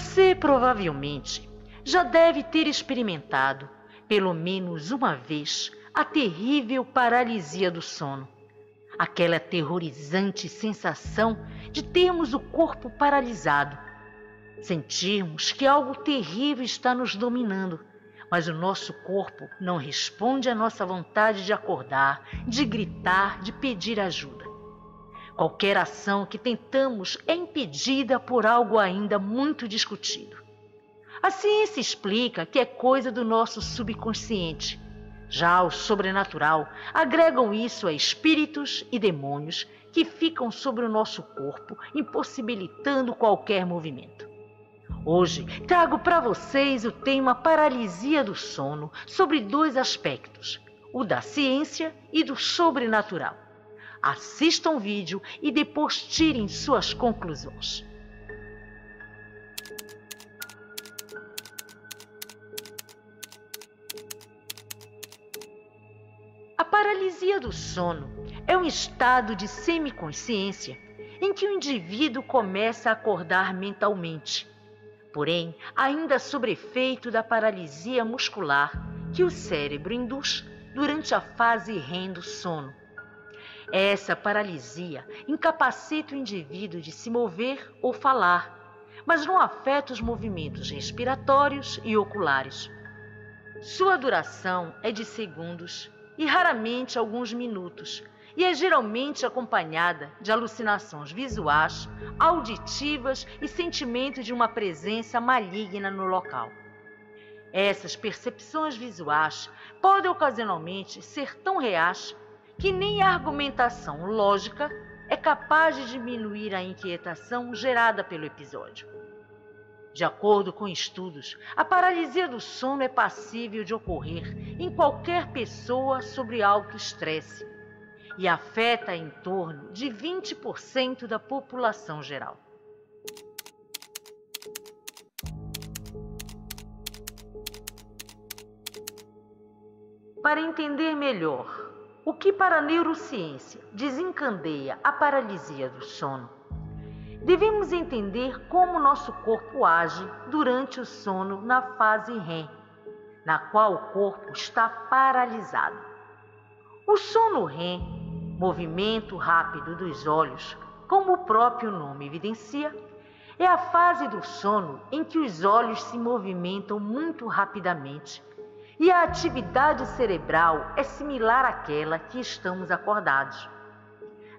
Você provavelmente já deve ter experimentado, pelo menos uma vez, a terrível paralisia do sono. Aquela aterrorizante sensação de termos o corpo paralisado. Sentirmos que algo terrível está nos dominando, mas o nosso corpo não responde à nossa vontade de acordar, de gritar, de pedir ajuda. Qualquer ação que tentamos é impedida por algo ainda muito discutido. A ciência explica que é coisa do nosso subconsciente. Já o sobrenatural agregam isso a espíritos e demônios que ficam sobre o nosso corpo, impossibilitando qualquer movimento. Hoje trago para vocês o tema paralisia do sono sobre dois aspectos, o da ciência e do sobrenatural. Assistam o vídeo e depois tirem suas conclusões. A paralisia do sono é um estado de semiconsciência em que o indivíduo começa a acordar mentalmente, porém ainda sob efeito da paralisia muscular que o cérebro induz durante a fase REM do sono. Essa paralisia incapacita o indivíduo de se mover ou falar, mas não afeta os movimentos respiratórios e oculares. Sua duração é de segundos e raramente alguns minutos, e é geralmente acompanhada de alucinações visuais, auditivas e sentimento de uma presença maligna no local. Essas percepções visuais podem ocasionalmente ser tão reais que nem a argumentação lógica é capaz de diminuir a inquietação gerada pelo episódio. De acordo com estudos, a paralisia do sono é passível de ocorrer em qualquer pessoa sob alto estresse e afeta em torno de 20% da população geral. Para entender melhor o que para a neurociência desencadeia a paralisia do sono, devemos entender como nosso corpo age durante o sono na fase REM, na qual o corpo está paralisado. O sono REM, movimento rápido dos olhos, como o próprio nome evidencia, é a fase do sono em que os olhos se movimentam muito rapidamente e a atividade cerebral é similar àquela que estamos acordados.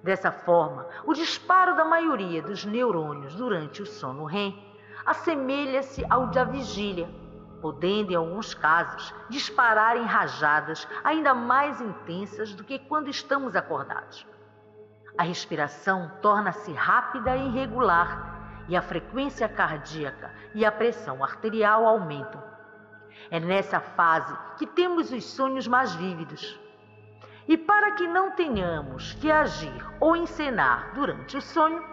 Dessa forma, o disparo da maioria dos neurônios durante o sono REM assemelha-se ao da vigília, podendo, em alguns casos, disparar em rajadas ainda mais intensas do que quando estamos acordados. A respiração torna-se rápida e irregular, e a frequência cardíaca e a pressão arterial aumentam. É nessa fase que temos os sonhos mais vívidos. E para que não tenhamos que agir ou encenar durante o sonho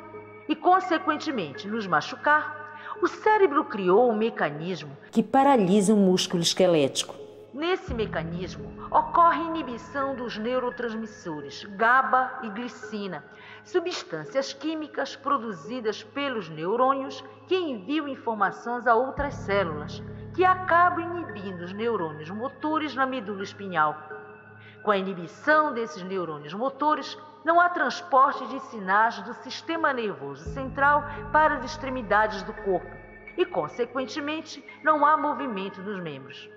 e, consequentemente, nos machucar, o cérebro criou um mecanismo que paralisa o músculo esquelético. Nesse mecanismo, ocorre inibição dos neurotransmissores GABA e glicina, substâncias químicas produzidas pelos neurônios que enviam informações a outras células, que acabam inibindo os neurônios motores na medula espinhal. Com a inibição desses neurônios motores, não há transporte de sinais do sistema nervoso central para as extremidades do corpo e, consequentemente, não há movimento dos membros.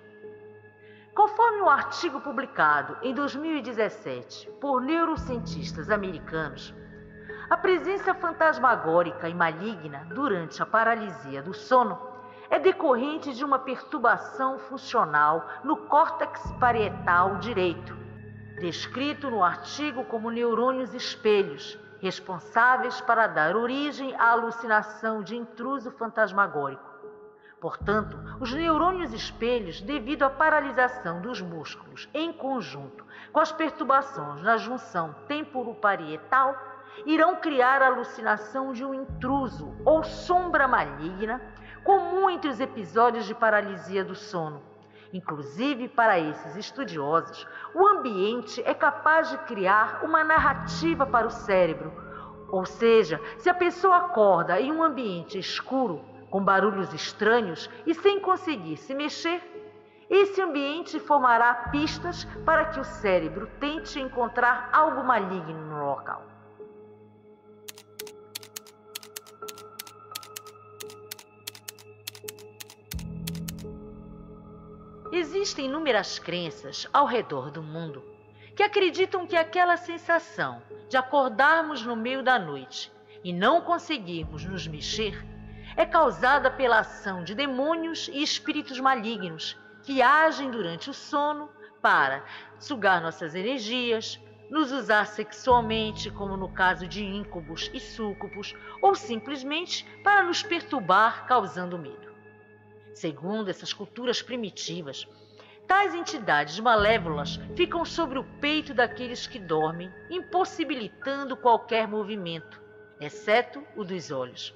Conforme um artigo publicado em 2017 por neurocientistas americanos, a presença fantasmagórica e maligna durante a paralisia do sono é decorrente de uma perturbação funcional no córtex parietal direito, descrito no artigo como neurônios espelhos, responsáveis para dar origem à alucinação de intruso fantasmagórico. Portanto, os neurônios espelhos, devido à paralisação dos músculos em conjunto com as perturbações na junção temporoparietal, irão criar a alucinação de um intruso ou sombra maligna, comum entre os episódios de paralisia do sono. Inclusive, para esses estudiosos, o ambiente é capaz de criar uma narrativa para o cérebro. Ou seja, se a pessoa acorda em um ambiente escuro, com barulhos estranhos e sem conseguir se mexer, esse ambiente formará pistas para que o cérebro tente encontrar algo maligno no local. Existem inúmeras crenças ao redor do mundo que acreditam que aquela sensação de acordarmos no meio da noite e não conseguirmos nos mexer é causada pela ação de demônios e espíritos malignos que agem durante o sono para sugar nossas energias, nos usar sexualmente, como no caso de íncubos e súcubos, ou simplesmente para nos perturbar, causando medo. Segundo essas culturas primitivas, tais entidades malévolas ficam sobre o peito daqueles que dormem, impossibilitando qualquer movimento, exceto o dos olhos.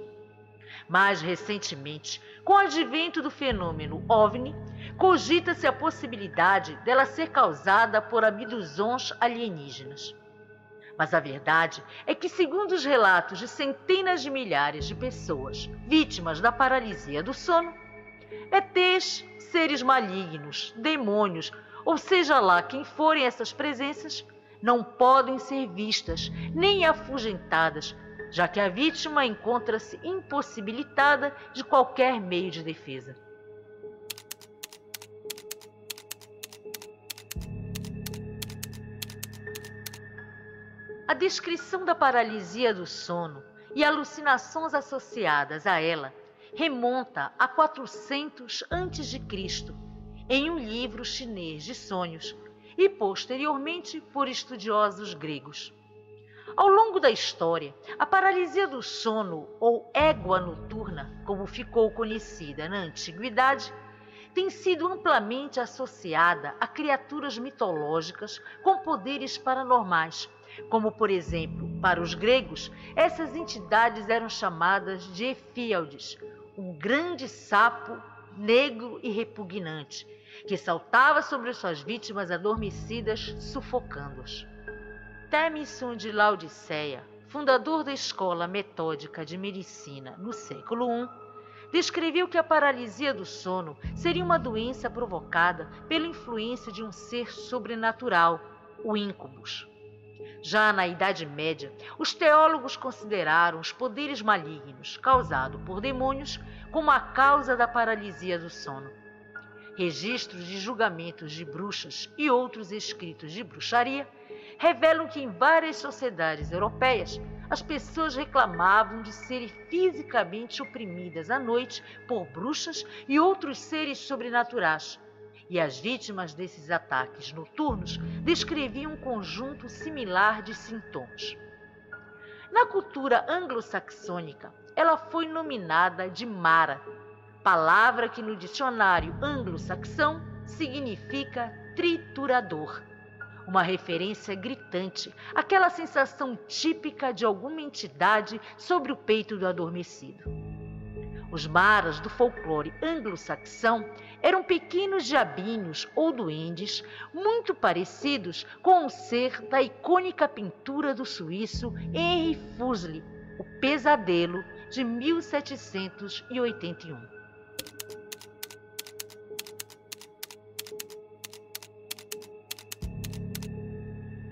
Mais recentemente, com o advento do fenômeno OVNI, cogita-se a possibilidade dela ser causada por abduções alienígenas. Mas a verdade é que, segundo os relatos de centenas de milhares de pessoas vítimas da paralisia do sono, ETs, seres malignos, demônios, ou seja lá quem forem essas presenças, não podem ser vistas nem afugentadas, já que a vítima encontra-se impossibilitada de qualquer meio de defesa. A descrição da paralisia do sono e alucinações associadas a ela remonta a 400 a.C., em um livro chinês de sonhos e posteriormente por estudiosos gregos. Ao longo da história, a paralisia do sono, ou égua noturna, como ficou conhecida na antiguidade, tem sido amplamente associada a criaturas mitológicas com poderes paranormais, como, por exemplo, para os gregos, essas entidades eram chamadas de Efíaldes, um grande sapo negro e repugnante, que saltava sobre suas vítimas adormecidas, sufocando-as. Themison de Laodiceia, fundador da escola metódica de medicina no século I, descreveu que a paralisia do sono seria uma doença provocada pela influência de um ser sobrenatural, o íncubus. Já na Idade Média, os teólogos consideraram os poderes malignos causados por demônios como a causa da paralisia do sono. Registros de julgamentos de bruxas e outros escritos de bruxaria revelam que em várias sociedades europeias as pessoas reclamavam de serem fisicamente oprimidas à noite por bruxas e outros seres sobrenaturais, e as vítimas desses ataques noturnos descreviam um conjunto similar de sintomas. Na cultura anglo-saxônica, ela foi nominada de Mara, palavra que no dicionário anglo-saxão significa triturador, uma referência gritante àquela sensação típica de alguma entidade sobre o peito do adormecido. Os maras do folclore anglo-saxão eram pequenos diabinhos ou duendes muito parecidos com o ser da icônica pintura do suíço Henry Fuseli, O Pesadelo, de 1781.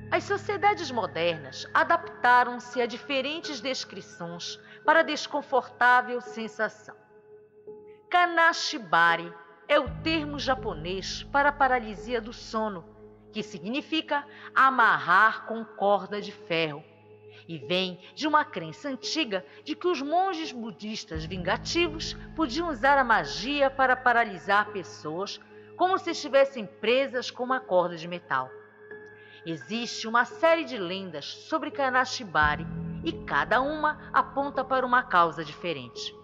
As sociedades modernas adaptaram-se a diferentes descrições para a desconfortável sensação. Kanashibari é o termo japonês para a paralisia do sono, que significa amarrar com corda de ferro, e vem de uma crença antiga de que os monges budistas vingativos podiam usar a magia para paralisar pessoas como se estivessem presas com uma corda de metal. Existe uma série de lendas sobre Kanashibari e cada uma aponta para uma causa diferente.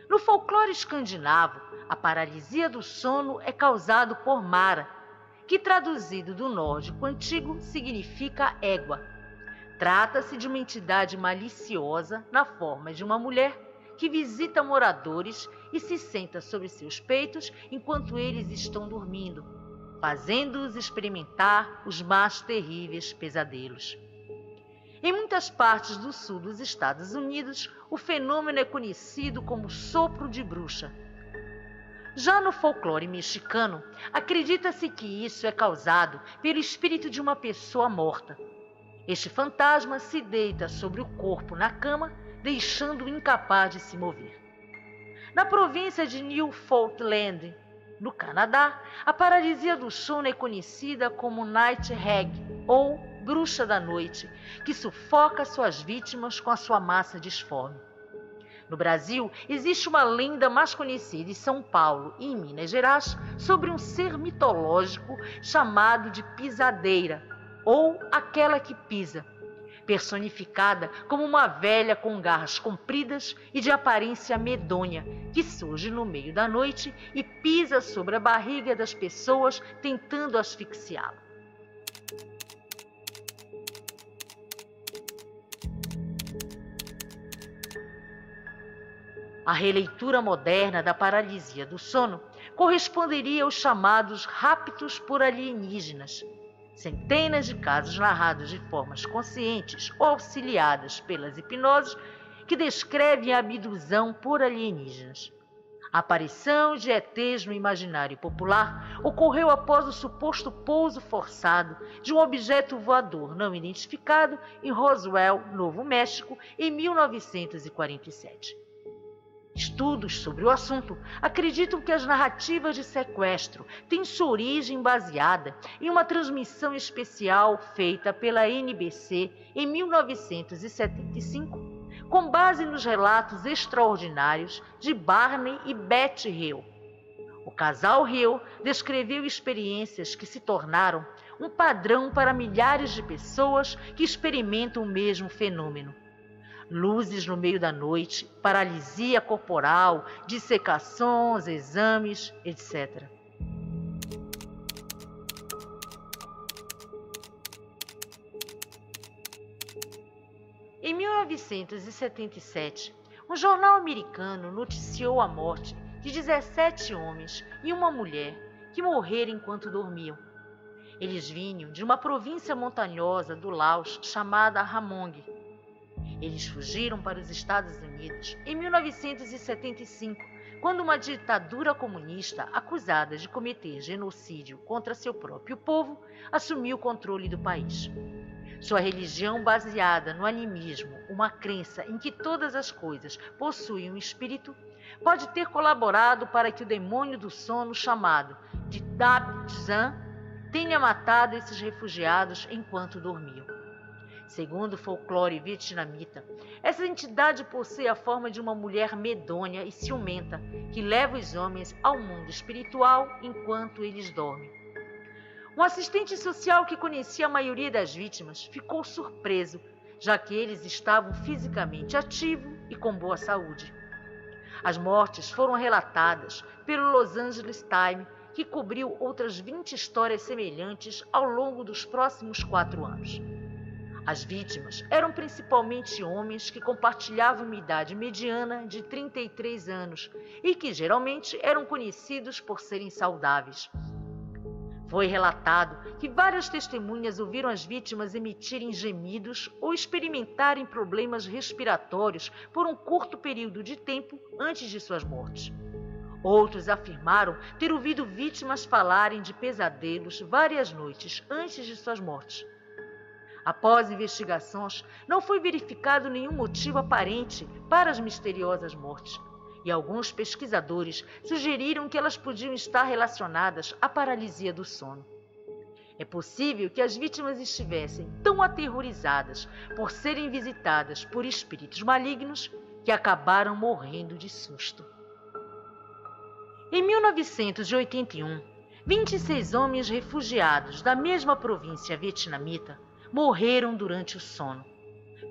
No folclore escandinavo, a paralisia do sono é causada por Mara, que traduzido do nórdico antigo significa égua. Trata-se de uma entidade maliciosa na forma de uma mulher que visita moradores e se senta sobre seus peitos enquanto eles estão dormindo, fazendo-os experimentar os mais terríveis pesadelos. Em muitas partes do sul dos Estados Unidos, o fenômeno é conhecido como sopro de bruxa. Já no folclore mexicano, acredita-se que isso é causado pelo espírito de uma pessoa morta. Este fantasma se deita sobre o corpo na cama, deixando-o incapaz de se mover. Na província de Newfoundland, no Canadá, a paralisia do sono é conhecida como Night Hag, ou bruxa da noite, que sufoca suas vítimas com a sua massa disforme. No Brasil, existe uma lenda mais conhecida em São Paulo e em Minas Gerais sobre um ser mitológico chamado de pisadeira, ou aquela que pisa, personificada como uma velha com garras compridas e de aparência medonha, que surge no meio da noite e pisa sobre a barriga das pessoas tentando asfixiá-la. A releitura moderna da paralisia do sono corresponderia aos chamados raptos por alienígenas, centenas de casos narrados de formas conscientes ou auxiliadas pelas hipnoses que descrevem a abdução por alienígenas. A aparição de ETs no imaginário popular ocorreu após o suposto pouso forçado de um objeto voador não identificado em Roswell, Novo México, em 1947. Estudos sobre o assunto acreditam que as narrativas de sequestro têm sua origem baseada em uma transmissão especial feita pela NBC em 1975, com base nos relatos extraordinários de Barney e Betty Hill. O casal Hill descreveu experiências que se tornaram um padrão para milhares de pessoas que experimentam o mesmo fenômeno. Luzes no meio da noite, paralisia corporal, dissecações, exames, etc. Em 1977, um jornal americano noticiou a morte de 17 homens e uma mulher que morreram enquanto dormiam. Eles vinham de uma província montanhosa do Laos chamada Hamong. Eles fugiram para os Estados Unidos em 1975, quando uma ditadura comunista acusada de cometer genocídio contra seu próprio povo assumiu o controle do país. Sua religião, baseada no animismo, uma crença em que todas as coisas possuem um espírito, pode ter colaborado para que o demônio do sono, chamado de Dabzan, tenha matado esses refugiados enquanto dormiam. Segundo o folclore vietnamita, essa entidade possui a forma de uma mulher medonha e ciumenta que leva os homens ao mundo espiritual enquanto eles dormem. Um assistente social que conhecia a maioria das vítimas ficou surpreso, já que eles estavam fisicamente ativos e com boa saúde. As mortes foram relatadas pelo Los Angeles Times, que cobriu outras 20 histórias semelhantes ao longo dos próximos 4 anos. As vítimas eram principalmente homens que compartilhavam uma idade mediana de 33 anos e que geralmente eram conhecidos por serem saudáveis. Foi relatado que várias testemunhas ouviram as vítimas emitirem gemidos ou experimentarem problemas respiratórios por um curto período de tempo antes de suas mortes. Outros afirmaram ter ouvido vítimas falarem de pesadelos várias noites antes de suas mortes. Após investigações, não foi verificado nenhum motivo aparente para as misteriosas mortes, e alguns pesquisadores sugeriram que elas podiam estar relacionadas à paralisia do sono. É possível que as vítimas estivessem tão aterrorizadas por serem visitadas por espíritos malignos que acabaram morrendo de susto. Em 1981, 26 homens refugiados da mesma província vietnamita morreram durante o sono,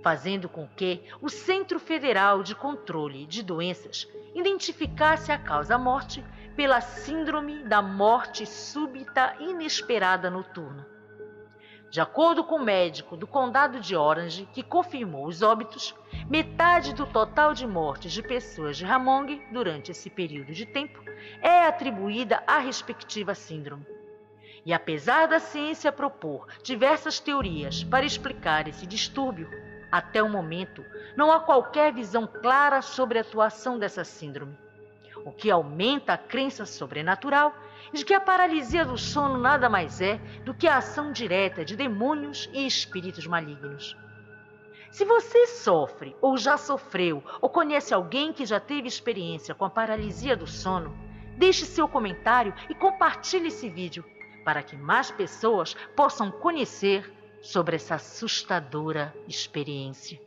fazendo com que o Centro Federal de Controle de Doenças identificasse a causa-morte pela Síndrome da Morte Súbita Inesperada Noturna. De acordo com o médico do Condado de Orange, que confirmou os óbitos, metade do total de mortes de pessoas de Hamong durante esse período de tempo é atribuída à respectiva síndrome. E apesar da ciência propor diversas teorias para explicar esse distúrbio, até o momento não há qualquer visão clara sobre a atuação dessa síndrome, o que aumenta a crença sobrenatural de que a paralisia do sono nada mais é do que a ação direta de demônios e espíritos malignos. Se você sofre, ou já sofreu, ou conhece alguém que já teve experiência com a paralisia do sono, deixe seu comentário e compartilhe esse vídeo para que mais pessoas possam conhecer sobre essa assustadora experiência.